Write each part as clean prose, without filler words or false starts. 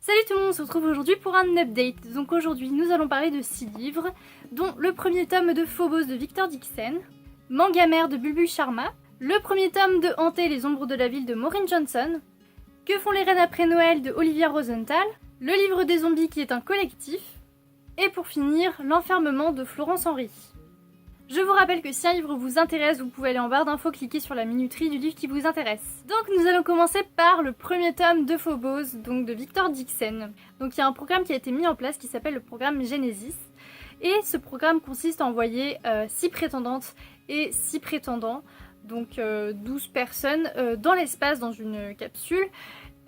Salut tout le monde, on se retrouve aujourd'hui pour un update. Donc aujourd'hui nous allons parler de 6 livres, dont le premier tome de Phobos de Victor Dixon, Mangamère de Bulbul Sharma, le premier tome de Hanté les ombres de la ville de Maureen Johnson, Que font les reines après Noël de Olivia Rosenthal, le livre des zombies qui est un collectif, et pour finir, L'enfermement de Florence Henry. Je vous rappelle que si un livre vous intéresse, vous pouvez aller en barre d'infos, cliquer sur la minuterie du livre qui vous intéresse. Donc nous allons commencer par le premier tome de Phobos, donc de Victor Dixon. Donc il y a un programme qui a été mis en place qui s'appelle le programme Genesis. Et ce programme consiste à envoyer 6 prétendantes et 6 prétendants, donc 12 personnes, dans l'espace, dans une capsule.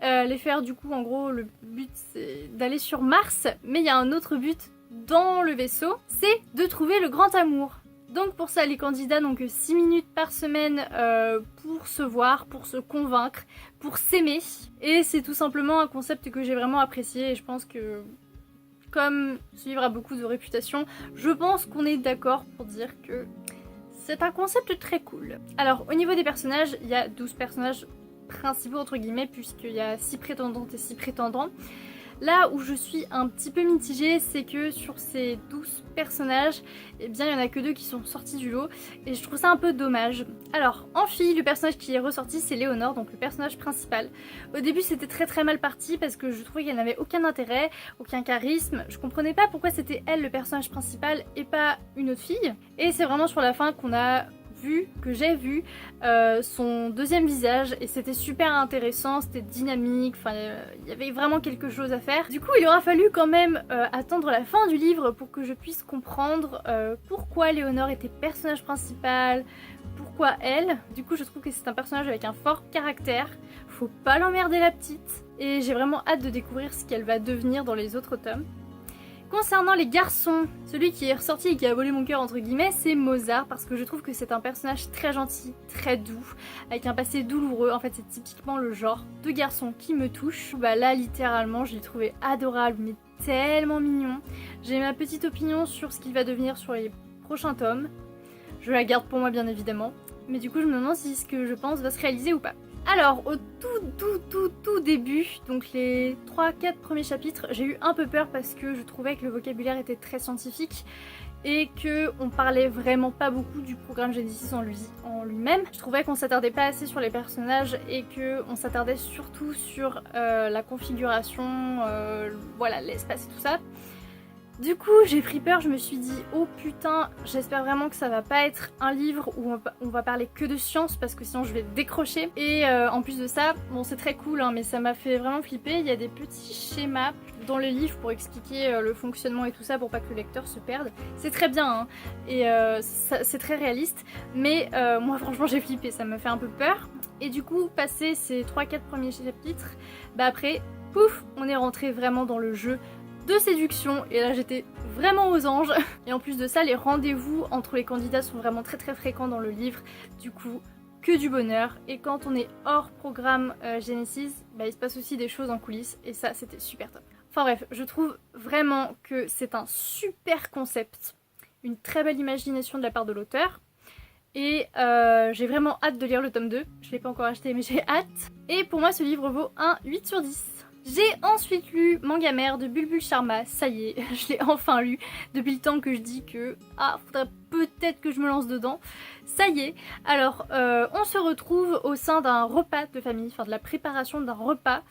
Les faire du coup, en gros, le but c'est d'aller sur Mars, mais il y a un autre but dans le vaisseau, c'est de trouver le grand amour. Donc pour ça, les candidats n'ont que 6 minutes par semaine pour se voir, pour se convaincre, pour s'aimer. Et c'est tout simplement un concept que j'ai vraiment apprécié et je pense que, comme ce livre a beaucoup de réputation, je pense qu'on est d'accord pour dire que c'est un concept très cool. Alors au niveau des personnages, il y a 12 personnages principaux entre guillemets, puisqu'il y a 6 prétendantes et 6 prétendants. Là où je suis un petit peu mitigée, c'est que sur ces 12 personnages, eh bien il n'y en a que 2 qui sont sortis du lot et je trouve ça un peu dommage. Alors en fille, le personnage qui est ressorti c'est Léonore, donc le personnage principal. Au début c'était très mal parti parce que je trouvais qu'elle n'avait aucun intérêt, aucun charisme. Je comprenais pas pourquoi c'était elle le personnage principal et pas une autre fille. Et c'est vraiment sur la fin qu'on a que j'ai vu son deuxième visage et c'était super intéressant, c'était dynamique, enfin il y avait vraiment quelque chose à faire. Du coup il aura fallu quand même attendre la fin du livre pour que je puisse comprendre pourquoi Léonore était personnage principal, pourquoi elle. Du coup je trouve que c'est un personnage avec un fort caractère, faut pas l'emmerder la petite et j'ai vraiment hâte de découvrir ce qu'elle va devenir dans les autres tomes. Concernant les garçons, celui qui est ressorti et qui a volé mon cœur entre guillemets, c'est Mozart, parce que je trouve que c'est un personnage très gentil, très doux, avec un passé douloureux. En fait c'est typiquement le genre de garçon qui me touche. Bah là littéralement je l'ai trouvé adorable mais tellement mignon. J'ai ma petite opinion sur ce qu'il va devenir sur les prochains tomes. Je la garde pour moi bien évidemment, mais du coup je me demande si ce que je pense va se réaliser ou pas. Alors, au tout début, donc les 3-4 premiers chapitres, j'ai eu un peu peur parce que je trouvais que le vocabulaire était très scientifique et qu'on parlait vraiment pas beaucoup du programme Genesis en lui-même. Je trouvais qu'on s'attardait pas assez sur les personnages et qu'on s'attardait surtout sur la configuration, voilà, l'espace et tout ça. Du coup j'ai pris peur, je me suis dit oh putain, j'espère vraiment que ça va pas être un livre où on va parler que de science parce que sinon je vais décrocher. Et en plus de ça, bon c'est très cool hein, mais ça m'a fait vraiment flipper, il y a des petits schémas dans le livre pour expliquer le fonctionnement et tout ça pour pas que le lecteur se perde. C'est très bien hein, et c'est très réaliste, mais moi franchement j'ai flippé, ça m'a fait un peu peur. Et du coup passé ces 3-4 premiers chapitres, bah après pouf, on est rentré vraiment dans le jeu de séduction et là j'étais vraiment aux anges. Et en plus de ça les rendez-vous entre les candidats sont vraiment très fréquents dans le livre, du coup que du bonheur. Et quand on est hors programme Genesis, bah, il se passe aussi des choses en coulisses et ça c'était super top. Enfin bref, je trouve vraiment que c'est un super concept, une très belle imagination de la part de l'auteur. Et j'ai vraiment hâte de lire le tome 2, je l'ai pas encore acheté mais j'ai hâte. Et pour moi ce livre vaut un 8 sur 10. J'ai ensuite lu Mangamère de Bulbul Sharma, ça y est, je l'ai enfin lu, depuis le temps que je dis que faudrait peut-être que je me lance dedans, ça y est. Alors on se retrouve au sein d'un repas de famille, enfin de la préparation d'un repas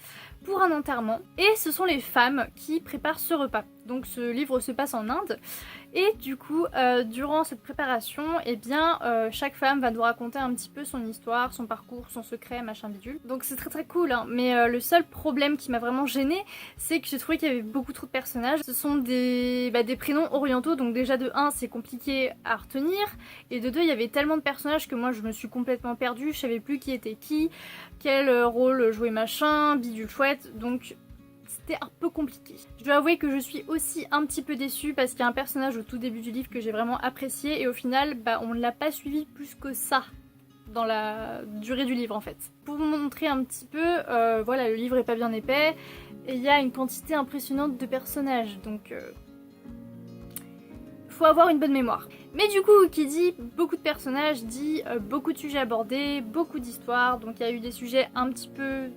pour un enterrement, et ce sont les femmes qui préparent ce repas. Donc ce livre se passe en Inde, et du coup durant cette préparation, eh bien chaque femme va nous raconter un petit peu son histoire, son parcours, son secret, machin bidule. Donc c'est très cool hein, mais le seul problème qui m'a vraiment gênée, c'est que j'ai trouvé qu'il y avait beaucoup trop de personnages. Ce sont des prénoms orientaux, donc déjà de 1 c'est compliqué à retenir, et de 2 il y avait tellement de personnages que moi je me suis complètement perdue, je savais plus qui était qui, quel rôle jouait machin, bidule chouette, donc c'était un peu compliqué. Je dois avouer que je suis aussi un petit peu déçue parce qu'il y a un personnage au tout début du livre que j'ai vraiment apprécié et au final on ne l'a pas suivi plus que ça dans la durée du livre en fait. Pour vous montrer un petit peu, voilà, le livre est pas bien épais et il y a une quantité impressionnante de personnages, donc faut avoir une bonne mémoire. Mais du coup, qui dit beaucoup de personnages dit beaucoup de sujets abordés, beaucoup d'histoires, donc il y a eu des sujets un petit peu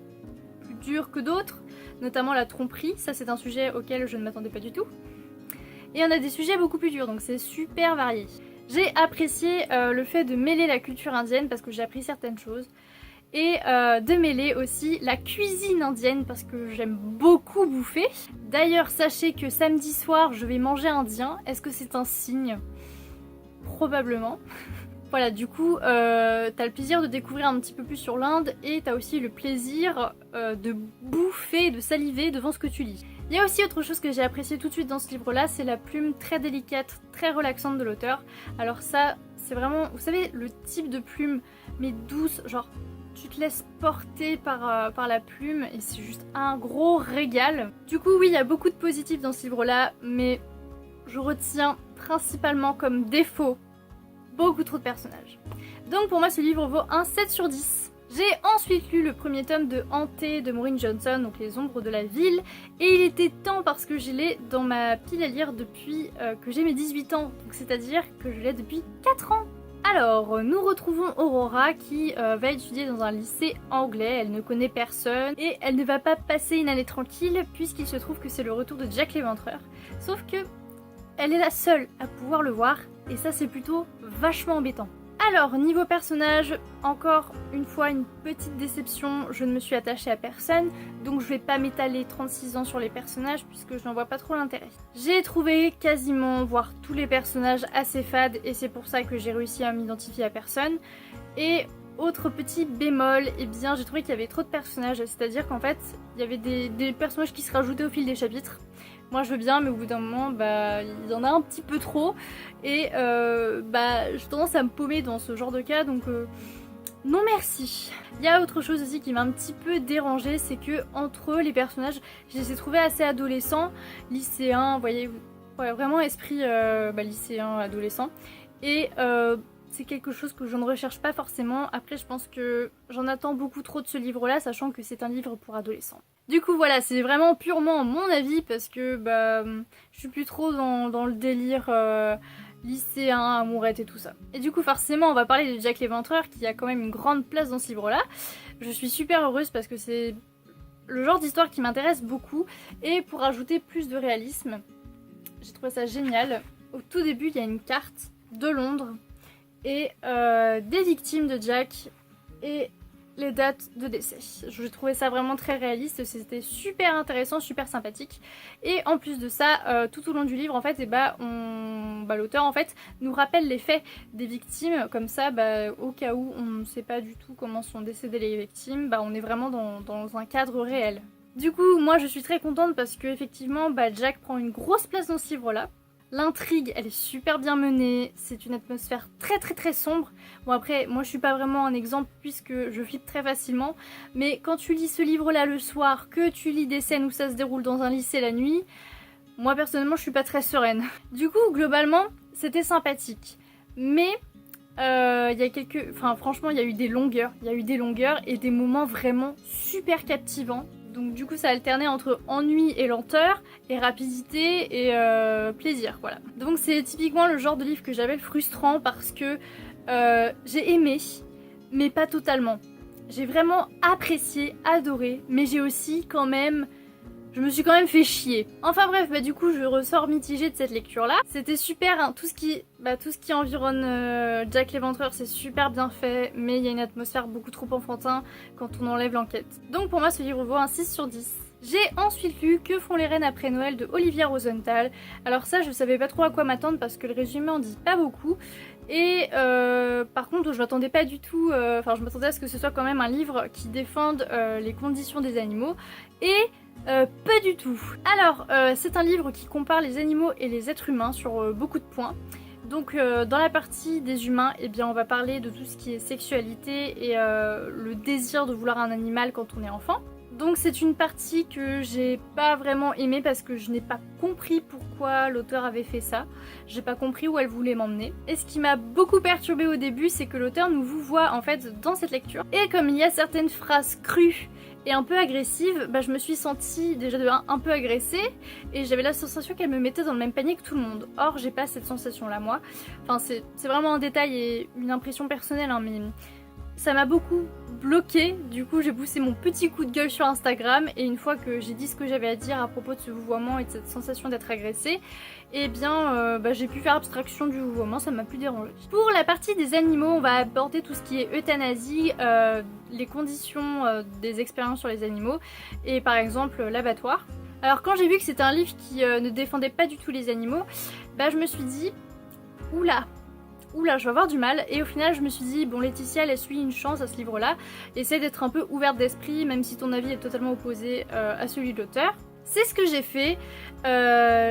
plus durs que d'autres, notamment la tromperie, ça c'est un sujet auquel je ne m'attendais pas du tout. Et on a des sujets beaucoup plus durs, donc c'est super varié. J'ai apprécié le fait de mêler la culture indienne parce que j'ai appris certaines choses. Et de mêler aussi la cuisine indienne parce que j'aime beaucoup bouffer. D'ailleurs, sachez que samedi soir, je vais manger indien. Est-ce que c'est un signe? Probablement. Voilà, du coup, t'as le plaisir de découvrir un petit peu plus sur l'Inde et t'as aussi le plaisir de bouffer, de saliver devant ce que tu lis. Il y a aussi autre chose que j'ai apprécié tout de suite dans ce livre-là, c'est la plume très délicate, très relaxante de l'auteur. Alors ça, c'est vraiment, vous savez, le type de plume, mais douce, genre tu te laisses porter par la plume et c'est juste un gros régal. Du coup, oui, il y a beaucoup de positifs dans ce livre-là, mais je retiens principalement comme défaut beaucoup trop de personnages. Donc pour moi, ce livre vaut un 7 sur 10. J'ai ensuite lu le premier tome de Hanté de Maureen Johnson, donc Les Ombres de la Ville, et il était temps parce que je l'ai dans ma pile à lire depuis que j'ai mes 18 ans, donc c'est-à-dire que je l'ai depuis 4 ans. Alors, nous retrouvons Aurora qui va étudier dans un lycée anglais, elle ne connaît personne et elle ne va pas passer une année tranquille puisqu'il se trouve que c'est le retour de Jack l'Éventreur. Sauf que elle est la seule à pouvoir le voir et ça c'est plutôt vachement embêtant. Alors, niveau personnage, encore une fois une petite déception, je ne me suis attachée à personne, donc je vais pas m'étaler 36 ans sur les personnages puisque je n'en vois pas trop l'intérêt. J'ai trouvé quasiment, voire tous les personnages assez fades et c'est pour ça que j'ai réussi à m'identifier à personne. Et autre petit bémol, eh bien j'ai trouvé qu'il y avait trop de personnages, c'est-à-dire qu'en fait, il y avait des personnages qui se rajoutaient au fil des chapitres. Moi je veux bien, mais au bout d'un moment, il y en a un petit peu trop et j'ai tendance à me paumer dans ce genre de cas, donc non merci. Il y a autre chose aussi qui m'a un petit peu dérangée, c'est que entre eux, les personnages, je les ai trouvés assez adolescents, lycéens, vous voyez, ouais, vraiment esprit lycéen, adolescent, et c'est quelque chose que je ne recherche pas forcément. Après, je pense que j'en attends beaucoup trop de ce livre-là, sachant que c'est un livre pour adolescents. Du coup, voilà, c'est vraiment purement mon avis, parce que je suis plus trop dans le délire lycéen, amourette et tout ça. Et du coup, forcément, on va parler de Jack l'Éventreur, qui a quand même une grande place dans ce livre-là. Je suis super heureuse parce que c'est le genre d'histoire qui m'intéresse beaucoup. Et pour ajouter plus de réalisme, j'ai trouvé ça génial. Au tout début, il y a une carte de Londres et des victimes de Jack et les dates de décès. Je trouvais ça vraiment très réaliste, c'était super intéressant, super sympathique. Et en plus de ça, tout au long du livre, en fait, l'auteur en fait nous rappelle les faits des victimes, comme ça, au cas où on ne sait pas du tout comment sont décédées les victimes, on est vraiment dans un cadre réel. Du coup, moi je suis très contente parce que effectivement, Jack prend une grosse place dans ce livre-là. L'intrigue, elle est super bien menée, c'est une atmosphère très très très sombre. Bon après, moi je suis pas vraiment un exemple puisque je flippe très facilement, mais quand tu lis ce livre-là le soir, que tu lis des scènes où ça se déroule dans un lycée la nuit, moi personnellement je suis pas très sereine. Du coup, globalement, c'était sympathique. Mais franchement, il y a eu des longueurs, et des moments vraiment super captivants. Donc du coup ça alternait entre ennui et lenteur, et rapidité et plaisir, voilà. Donc c'est typiquement le genre de livre que j'appelle frustrant parce que j'ai aimé, mais pas totalement. J'ai vraiment apprécié, adoré, mais j'ai aussi je me suis quand même fait chier. Enfin bref, du coup je ressors mitigée de cette lecture-là. C'était super, hein, tout ce qui environne Jack l'Éventreur, c'est super bien fait, mais il y a une atmosphère beaucoup trop enfantin quand on enlève l'enquête. Donc pour moi ce livre vaut un 6 sur 10. J'ai ensuite lu Que font les reines après Noël de Olivia Rosenthal. Alors ça je savais pas trop à quoi m'attendre parce que le résumé en dit pas beaucoup. Et par contre je m'attendais pas du tout, je m'attendais à ce que ce soit quand même un livre qui défende les conditions des animaux. Et pas du tout. Alors, c'est un livre qui compare les animaux et les êtres humains sur beaucoup de points. Donc, dans la partie des humains, on va parler de tout ce qui est sexualité et le désir de vouloir un animal quand on est enfant. Donc, c'est une partie que j'ai pas vraiment aimée parce que je n'ai pas compris pourquoi l'auteur avait fait ça. J'ai pas compris où elle voulait m'emmener. Et ce qui m'a beaucoup perturbée au début, c'est que l'auteur nous vous voit en fait dans cette lecture. Et comme il y a certaines phrases crues et un peu agressive, je me suis sentie déjà de un peu agressée et j'avais la sensation qu'elle me mettait dans le même panier que tout le monde. Or j'ai pas cette sensation là moi. Enfin c'est vraiment un détail et une impression personnelle, hein, mais Ça m'a beaucoup bloqué, du coup j'ai poussé mon petit coup de gueule sur Instagram et une fois que j'ai dit ce que j'avais à dire à propos de ce vouvoiement et de cette sensation d'être agressée, et bien j'ai pu faire abstraction du vouvoiement, ça m'a plus dérangé. Pour la partie des animaux, on va aborder tout ce qui est euthanasie, les conditions des expériences sur les animaux et par exemple l'abattoir. Alors quand j'ai vu que c'était un livre qui ne défendait pas du tout les animaux, je me suis dit oula, je vais avoir du mal, et au final je me suis dit bon, Laetitia laisse lui une chance à ce livre là, essaie d'être un peu ouverte d'esprit même si ton avis est totalement opposé à celui de l'auteur. C'est ce que j'ai fait.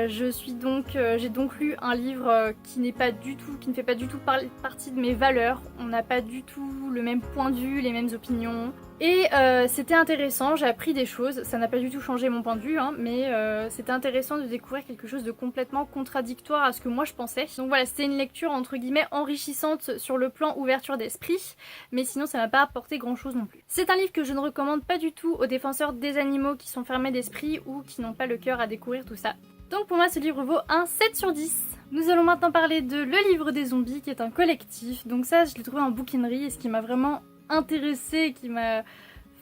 J'ai donc lu un livre qui ne fait pas du tout partie de mes valeurs. On n'a pas du tout le même point de vue, les mêmes opinions. Et c'était intéressant, j'ai appris des choses. Ça n'a pas du tout changé mon point de vue, hein, mais c'était intéressant de découvrir quelque chose de complètement contradictoire à ce que moi je pensais. Donc voilà, c'était une lecture entre guillemets enrichissante sur le plan ouverture d'esprit, mais sinon ça m'a pas apporté grand chose non plus. C'est un livre que je ne recommande pas du tout aux défenseurs des animaux qui sont fermés d'esprit ou qui n'ont pas le cœur à découvrir tout ça. Donc pour moi ce livre vaut un 7 sur 10. Nous allons maintenant parler de Le Livre des Zombies qui est un collectif. Donc ça je l'ai trouvé en bouquinerie et ce qui m'a vraiment intéressée, qui m'a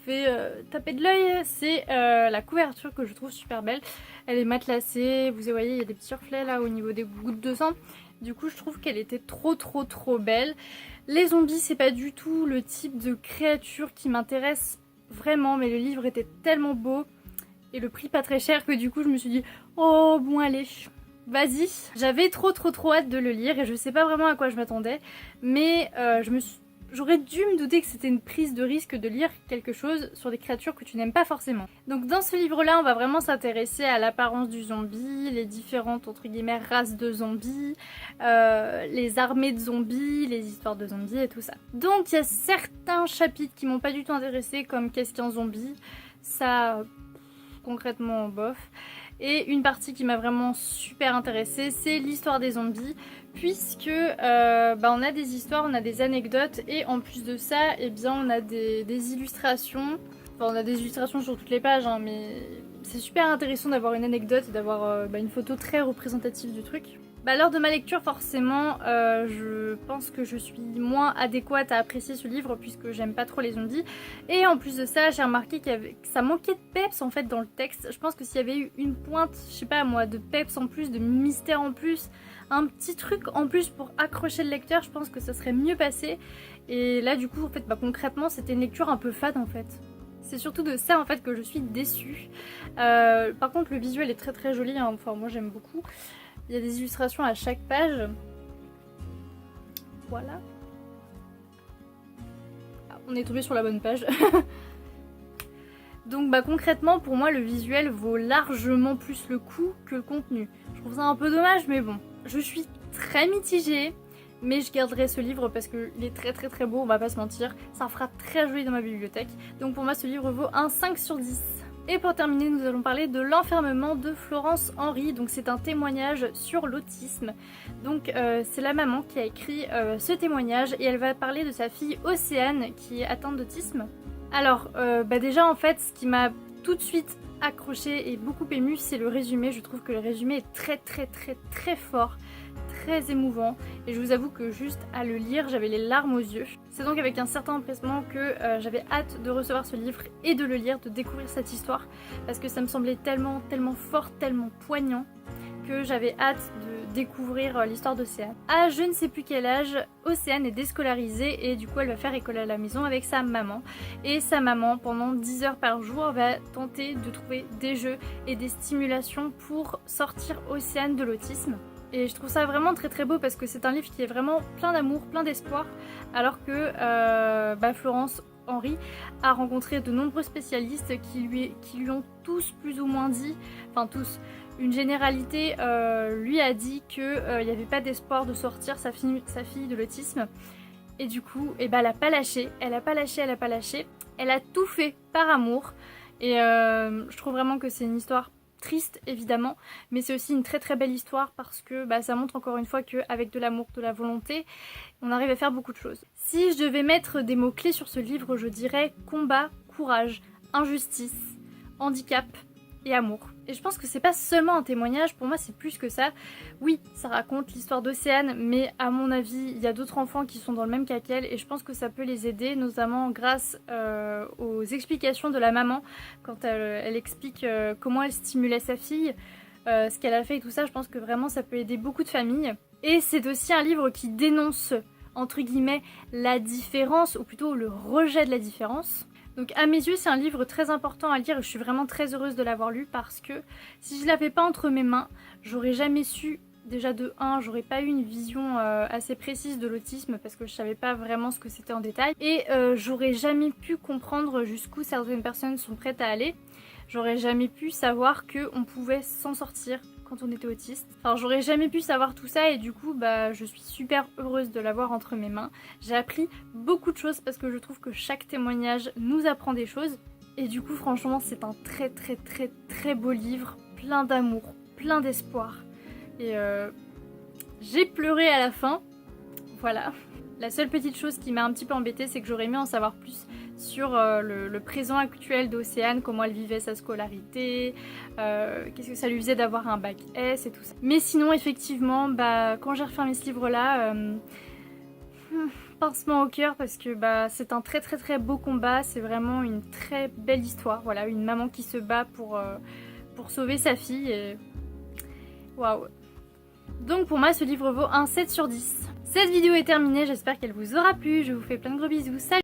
fait taper de l'œil, c'est la couverture que je trouve super belle. Elle est matelassée, vous voyez il y a des petits reflets là au niveau des gouttes de sang. Du coup je trouve qu'elle était trop belle. Les zombies c'est pas du tout le type de créature qui m'intéresse vraiment, mais le livre était tellement beau et le prix pas très cher que du coup je me suis dit oh bon allez, vas-y. J'avais trop hâte de le lire et je sais pas vraiment à quoi je m'attendais, mais j'aurais dû me douter que c'était une prise de risque de lire quelque chose sur des créatures que tu n'aimes pas forcément. Donc dans ce livre-là, on va vraiment s'intéresser à l'apparence du zombie, les différentes entre guillemets races de zombies, les armées de zombies, les histoires de zombies et tout ça. Donc il y a certains chapitres qui m'ont pas du tout intéressé, comme qu'est-ce qu'un zombie, ça concrètement bof. Et une partie qui m'a vraiment super intéressée, c'est l'histoire des zombies, puisque on a des histoires, on a des anecdotes, et en plus de ça, eh bien, on a des illustrations. Enfin, on a des illustrations sur toutes les pages, hein, mais c'est super intéressant d'avoir une anecdote et d'avoir une photo très représentative du truc. Lors de ma lecture, forcément, je pense que je suis moins adéquate à apprécier ce livre puisque j'aime pas trop les zombies. Et en plus de ça, j'ai remarqué que ça manquait de peps en fait dans le texte. Je pense que s'il y avait eu une pointe, je sais pas moi, de peps en plus, de mystère en plus, un petit truc en plus pour accrocher le lecteur, je pense que ça serait mieux passé. Et là, du coup, en fait, concrètement, c'était une lecture un peu fade en fait. C'est surtout de ça en fait que je suis déçue. Par contre, le visuel est très joli, hein. Enfin, moi j'aime beaucoup. Il y a des illustrations à chaque page. Voilà. Ah, on est tombé sur la bonne page. Donc concrètement, pour moi, le visuel vaut largement plus le coup que le contenu. Je trouve ça un peu dommage, mais bon. Je suis très mitigée, mais je garderai ce livre parce qu'il est très beau, on va pas se mentir. Ça fera très joli dans ma bibliothèque. Donc pour moi, ce livre vaut un 5 sur 10. Et pour terminer, nous allons parler de L'Enfermement de Florence Henry. Donc c'est un témoignage sur l'autisme. Donc c'est la maman qui a écrit ce témoignage et elle va parler de sa fille Océane qui est atteinte d'autisme. Alors déjà en fait, ce qui m'a tout de suite accroché et beaucoup ému, c'est le résumé. Je trouve que le résumé est très fort, très émouvant, et je vous avoue que juste à le lire, j'avais les larmes aux yeux. C'est donc avec un certain empressement que j'avais hâte de recevoir ce livre et de le lire, de découvrir cette histoire, parce que ça me semblait tellement fort, tellement poignant, que j'avais hâte de découvrir l'histoire d'Océane. À je ne sais plus quel âge, Océane est déscolarisée et du coup elle va faire école à la maison avec sa maman. Et sa maman, pendant 10 heures par jour, va tenter de trouver des jeux et des stimulations pour sortir Océane de l'autisme. Et je trouve ça vraiment très beau parce que c'est un livre qui est vraiment plein d'amour, plein d'espoir, alors que Florence Henry a rencontré de nombreux spécialistes qui lui ont tous plus ou moins dit, enfin tous, une généralité lui a dit qu'il n'y avait pas d'espoir de sortir sa fille de l'autisme. Et du coup, elle a pas lâché, elle a pas lâché, elle a tout fait par amour. Et je trouve vraiment que c'est une histoire triste évidemment, mais c'est aussi une très belle histoire parce que ça montre encore une fois qu'avec de l'amour, de la volonté, on arrive à faire beaucoup de choses. Si je devais mettre des mots clés sur ce livre, je dirais combat, courage, injustice, handicap, et amour. Et je pense que c'est pas seulement un témoignage, pour moi c'est plus que ça. Oui, ça raconte l'histoire d'Océane, mais à mon avis, il y a d'autres enfants qui sont dans le même cas qu'elle et je pense que ça peut les aider, notamment grâce aux explications de la maman quand elle explique comment elle stimulait sa fille, ce qu'elle a fait et tout ça. Je pense que vraiment ça peut aider beaucoup de familles. Et c'est aussi un livre qui dénonce, entre guillemets, la différence, ou plutôt le rejet de la différence. Donc à mes yeux c'est un livre très important à lire et je suis vraiment très heureuse de l'avoir lu parce que si je l'avais pas entre mes mains, j'aurais jamais su, déjà de 1, j'aurais pas eu une vision assez précise de l'autisme parce que je savais pas vraiment ce que c'était en détail et j'aurais jamais pu comprendre jusqu'où certaines personnes sont prêtes à aller. J'aurais jamais pu savoir qu'on pouvait s'en sortir quand on était autiste. Enfin, j'aurais jamais pu savoir tout ça et du coup, je suis super heureuse de l'avoir entre mes mains. J'ai appris beaucoup de choses parce que je trouve que chaque témoignage nous apprend des choses. Et du coup, franchement, c'est un très très très très beau livre, plein d'amour, plein d'espoir. Et j'ai pleuré à la fin. Voilà. La seule petite chose qui m'a un petit peu embêtée, c'est que j'aurais aimé en savoir plus sur le présent actuel d'Océane, comment elle vivait sa scolarité, qu'est-ce que ça lui faisait d'avoir un bac S et tout ça. Mais sinon, effectivement, quand j'ai refermé ce livre-là, pincement au cœur parce que c'est un très très très beau combat, c'est vraiment une très belle histoire. Voilà, une maman qui se bat pour sauver sa fille et waouh. Donc pour moi, ce livre vaut un 7 sur 10. Cette vidéo est terminée, j'espère qu'elle vous aura plu, je vous fais plein de gros bisous, salut!